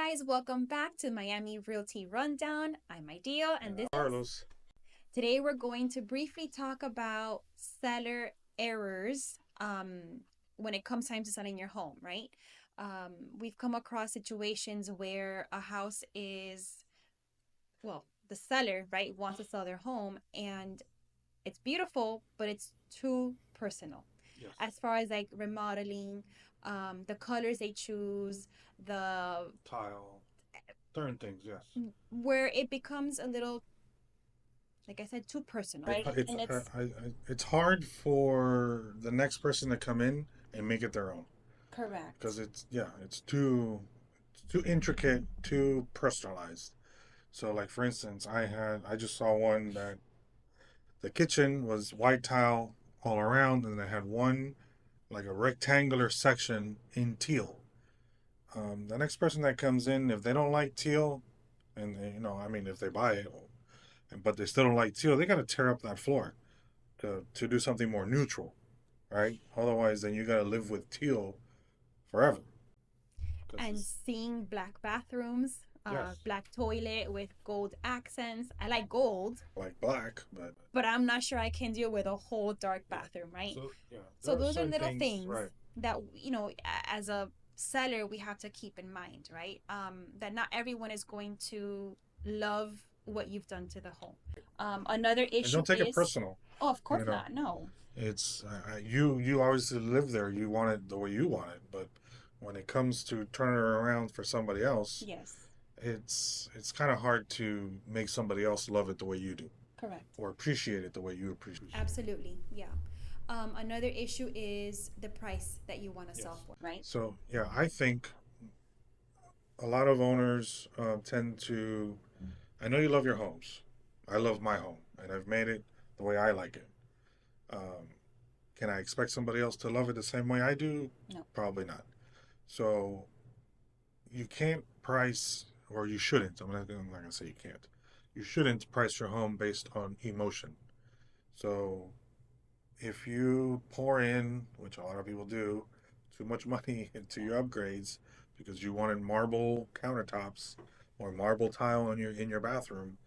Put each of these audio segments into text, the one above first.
guys, welcome back to Miami Realty Rundown. I'm Ideal, and this Carlos. today we're going to briefly talk about seller errors when it comes time to selling your home, right? We've come across situations where a house is, well, the seller, right, wants to sell their home and it's beautiful, but it's too personal. Yes. As far as like remodeling, the colors they choose, the Tile. Certain things, yes. where it becomes a little, like I said, too personal, right? It's And it's it's hard for the next person to come in and make it their own correct. because it's too intricate, too personalized. So like for instance, I just saw one that the kitchen was white tile all around, and it had one like a rectangular section in teal. The next person that comes in, if they don't like teal, and I mean, if they buy it, but they still don't like teal, they got to tear up that floor to do something more neutral, right? Otherwise, then you got to live with teal forever. And Cause seeing black bathrooms, yes, black toilet with gold accents. I like gold, like black, but but I'm not sure I can deal with a whole dark yeah. bathroom, right? So yeah, So there are those are certain little things, things right? that as a seller we have to keep in mind, right? That not everyone is going to love what you've done to the home. Another And issue don't take it is, personal. oh, of course You know, not, no. it's you obviously live there. You want it the way you want it, but when it comes to turning it around for somebody else, Yes, it's kind of hard to make somebody else love it the way you do correct. or appreciate it the way you appreciate it. Absolutely, yeah. Another issue is the price that you want to sell Yes. for, right? So yeah, I think a lot of owners tend to. I know you love your homes. I love my home, and I've made it the way I like it. Um, can I expect somebody else to love it the same way I do? No, Probably not. So you can't price, or you shouldn't. I'm not gonna say you can't. You shouldn't price your home based on emotion. So if you pour in, which a lot of people do, too much money into your upgrades because you wanted marble countertops or marble tile in your bathroom,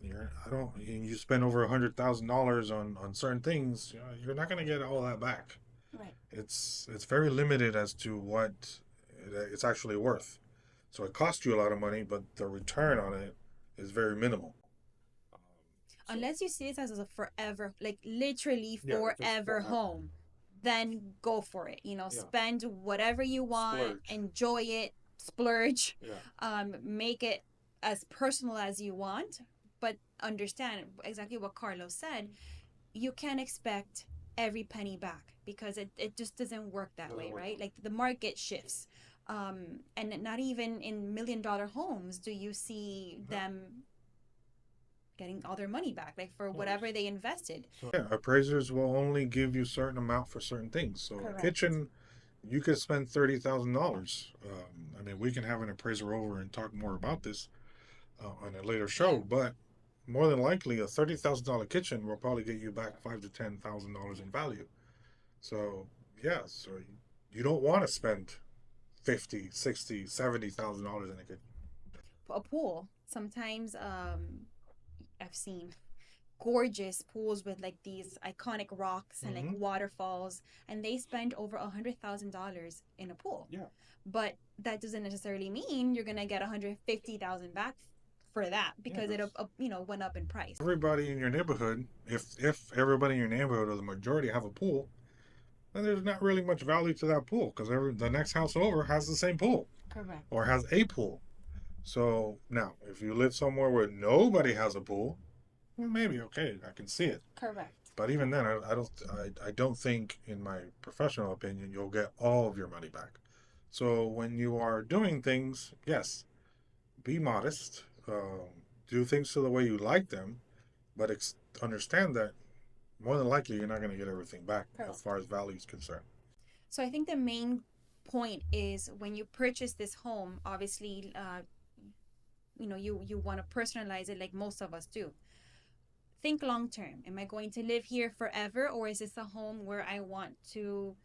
I don't. You spend over $100,000 on certain things, you're not going to get all that back. right. It's very limited as to what it's actually worth. So it costs you a lot of money, but the return on it is very minimal. Um, so Unless you see this as a forever, like literally yeah, if it's forever forever, home, then go for it. yeah, Spend whatever you want, splurge. enjoy it, splurge, Yeah, make it as personal as you want. But understand exactly what Carlos said. You can't expect every penny back because it just doesn't work that doesn't way, work right? that way. Like the market shifts. And not even in $1 million homes do you see No. them getting all their money back, like for Well, whatever they invested. so yeah, appraisers will only give you certain amount for certain things. So a Correct. kitchen, you could spend $30,000. I mean, we can have an appraiser over and talk more about this on a later show, Yeah. but more than likely, a $30,000 kitchen will probably get you back $5,000 to $10,000 in value. So yeah, so you don't want to spend 50, 60, $70,000 in a kitchen. A pool. Sometimes I've seen gorgeous pools with like these iconic rocks and like Mm-hmm. waterfalls, and they spend over $100,000 in a pool. Yeah. But that doesn't necessarily mean you're gonna get 150,000 back for that Yeah, because it because went up in price. everybody in your neighborhood, if everybody in your neighborhood or the majority have a pool, then there's not really much value to that pool because the next house over has the same pool Correct. or has a pool. So now, if you live somewhere where nobody has a pool, well, maybe okay, I can see it. Correct. But even then, I don't think, in my professional opinion, you'll get all of your money back. So when you are doing things, yes, be modest, do things to the way you like them, but understand that more than likely you're not going to get everything back as Correct. far as value is concerned. So I think the main point is when you purchase this home, obviously, you want to personalize it like most of us do. Think long term. Am I going to live here forever, or is this a home where I want to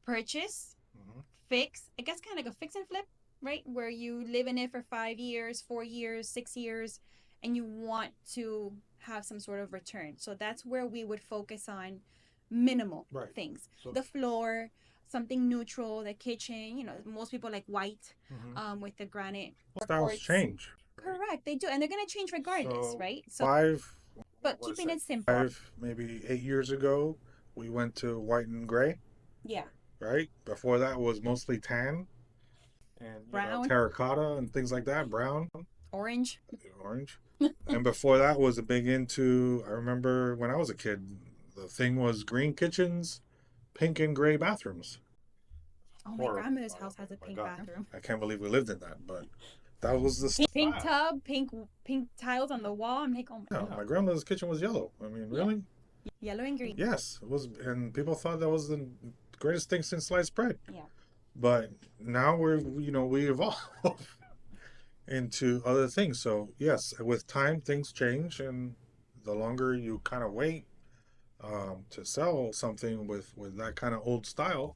purchase, Mm-hmm. fix? I guess kind of like a fix and flip. right? Where you live in it for 5 years, 4 years, 6 years, and you want to have some sort of return. So that's where we would focus on minimal Right. things. So The floor, something neutral, the kitchen, most people like white mhm. with the granite Styles quartz. change, right? Correct, they do, and they're gonna change regardless, So right? So, five, but what is keeping it? it simple. 5, maybe 8 years ago, we went to white and gray, Yeah, right? Before that was mostly tan and brown, terracotta and things like that, brown, orange. orange. And before that was a big into. I remember when I was a kid, the thing was green kitchens, pink and gray bathrooms. Oh, my Horrible. grandmother's Oh house has a my pink God. bathroom. I can't believe we lived in that, but that was the Pink style. tub, pink tiles on the wall. I'm like, oh my Yeah, god. my grandmother's kitchen was yellow. I mean, Yeah, really? yellow and green. Yes, it was, and people thought that was the greatest thing since sliced bread. Yeah, But now we evolve into other things. So yes, with time things change, and the longer you kind of wait to sell something with that kind of old style,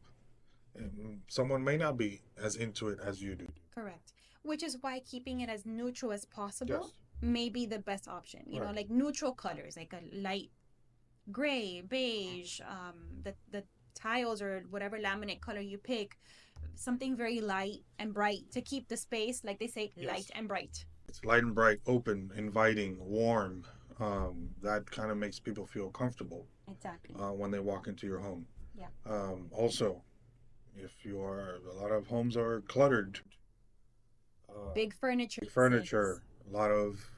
someone may not be as into it as you do. correct. Which is why keeping it as neutral as possible Yes. may be the best option. Right. Like neutral colors, like a light gray, beige, the tiles or whatever laminate color you pick, something very light and bright to keep the space, like they say, light Yes. and bright. It's light and bright, open, inviting, warm. That kind of makes people feel comfortable Exactly. when they walk into your home. Yeah. Also, if you are, a lot of homes are cluttered, Big furniture big pieces, furniture, a lot of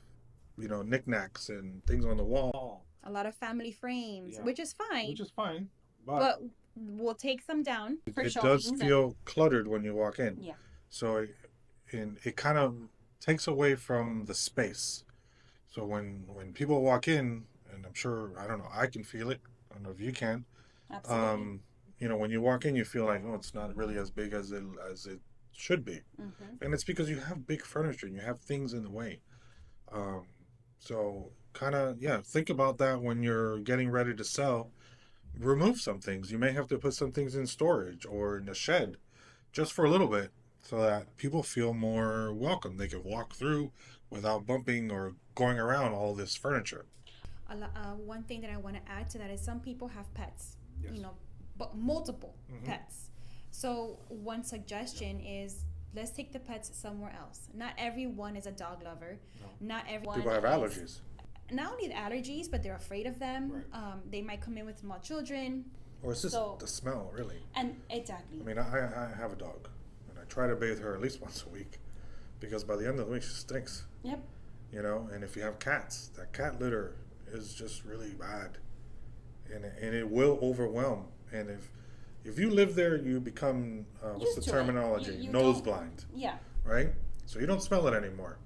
knickknacks and things on the wall. a lot of family frames, Yeah, which is fine, which is fine, but but we'll take them down for it does showings and feel cluttered when you walk in. yeah, So it kind of takes away from the space. So when people walk in, and I'm sure, I don't know, I can feel it. I don't know if you can. absolutely. Um, when you walk in, you feel like, oh, it's not really as big as it should be, Mm-hmm. and it's because you have big furniture and you have things in the way. Um, so kind of, yeah, think about that when you're getting ready to sell. Remove some things. You may have to put some things in storage or in a shed just for a little bit so that people feel more welcome. They can walk through without bumping or going around all this furniture. One thing that I want to add to that is some people have pets, Yes. but multiple Mm-hmm. pets. So one suggestion is let's take the pets somewhere else. Not everyone is a dog lover. No. Not everyone People have is allergies. not only the allergies, but they're afraid of them. Right. They might come in with small children, Or it's just so the smell, really. and exactly. I mean, I have a dog, and I try to bathe her at least once a week because by the end of the week she stinks. Yep. And if you have cats, that cat litter is just really bad, and it will overwhelm. And if you live there, you become what's the Used to it. terminology? You Nose don't- blind, Yeah. right? So you don't smell it anymore.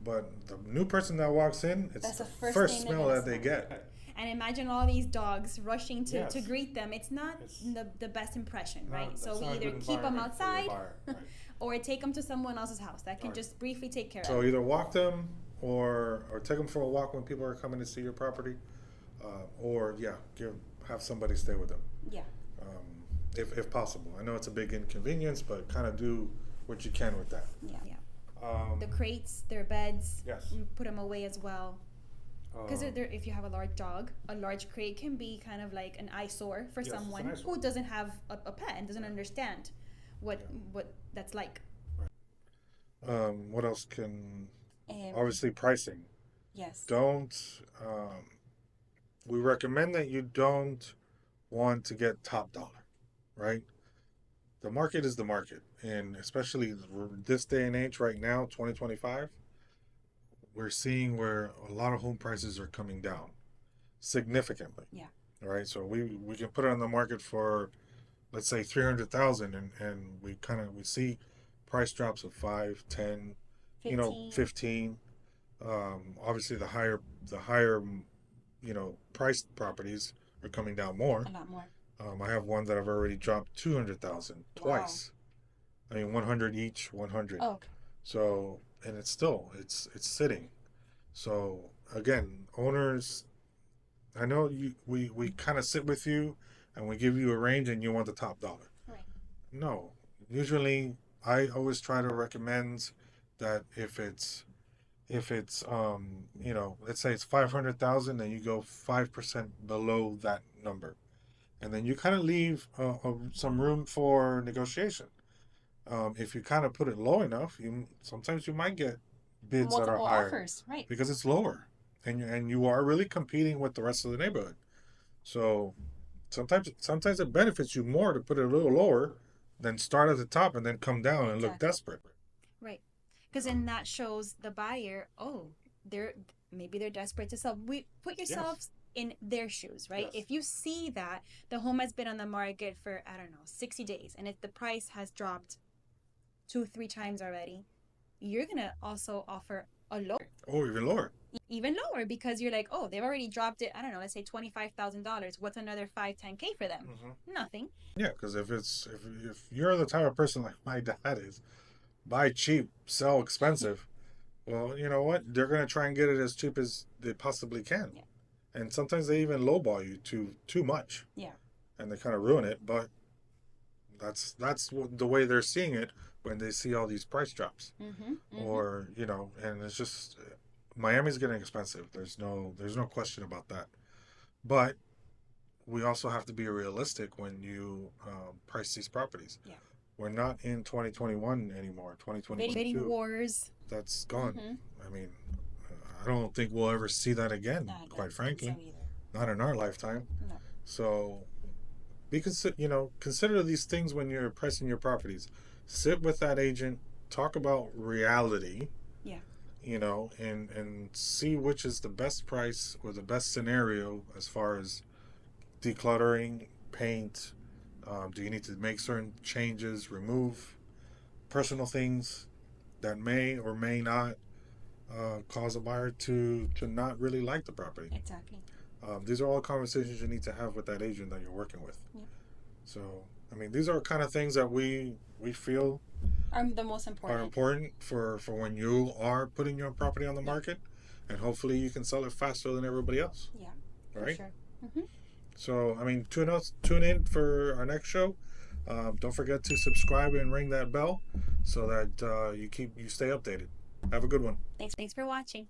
But the new person that walks in, it's That's the the first first thing they're smell gonna that they smell. get. And imagine all these dogs rushing to Yes. greet them. It's not It's the best impression, not- right? that's So we not a either good keep them environment for your outside buyer, right. or take them to someone else's house that can Right. just briefly take care So of them. either walk them or take them for a walk when people are coming to see your property, or yeah, have somebody stay with them, Yeah. if possible. I know it's a big inconvenience, but kind of do what you can with that. Yeah. Yeah. Um, The crates, their beds, yes. put them away as well. Because Um, if you have a large dog, a large crate can be kind of like an eyesore for Yes, it's an someone eyesore. who doesn't have a pet and doesn't understand what Yeah. what that's like. what else can Um, obviously pricing. yes. Don't we recommend that you don't want to get top dollar, right? The market is the market, and especially this day and age right now, 2025, we're seeing where a lot of home prices are coming down significantly. Yeah. All right, so we can put it on the market for, let's say, 300,000, and we see price drops of 5, 10, 15. 15. Obviously, the higher priced properties are coming down more. A lot more. I have one that I've already dropped 200,000 twice. I mean, 100 each, 100. Oh, So, and it's sitting. So again, owners, I know we kind of sit with you and we give you a range and you want the top dollar. right. No, usually I always try to recommend that if it's let's say it's 500,000, then you go 5% below that number, and then you kind of leave some room for negotiation. If you kind of put it low enough, you sometimes you might get bids that are Multiple higher offers, right? because it's lower, and you are really competing with the rest of the neighborhood. So sometimes it benefits you more to put it a little lower than start at the top and then come down and look Exactly. desperate. Right. Because then that shows the buyer, oh, they're maybe they're desperate to sell. We put Yes. yourselves in their shoes, right? Yes. If you see that the home has been on the market for, I don't know, 60 days, and if the price has dropped two, three times already, you're gonna also offer a lower, Or even lower. even lower, because you're like, oh, they've already dropped it. I don't know, let's say $25,000. What's another 5, 10K for them? Nothing. Yeah, because if you're the type of person like my dad is, buy cheap, sell expensive. Well, you know what? They're gonna try and get it as cheap as they possibly can, Yeah. and sometimes they even lowball you too much, Yeah. and they kind of ruin it. But that's the way they're seeing it when they see all these price drops, Mm-hmm. Mm-hmm. or and it's just Miami's getting expensive. There's no question about that. But we also have to be realistic when you price these properties. Yeah. We're not in 2021 anymore. Bidding 2022, wars. that's gone. Mm-hmm. I mean, I don't think we'll ever see that again, I quite don't think so frankly. either. Not in our lifetime. No. So consider these things when you're pricing your properties. Sit with that agent, talk about reality, Yeah. and see which is the best price or the best scenario as far as decluttering, paint. Do you need to make certain changes, remove personal things that may or may not cause a buyer to not really like the property? Exactly. These are all conversations you need to have with that agent that you're working with. Yeah. So, I mean, these are kind of things that we feel Are the most are important. important for when you are putting your property on the Yeah. market, and hopefully you can sell it faster than everybody else. Yeah. For Right? sure. Mm-hmm. So, I mean, tune in for our next show. Don't forget to subscribe and ring that bell so that you stay updated. Have a good one. Thanks for watching.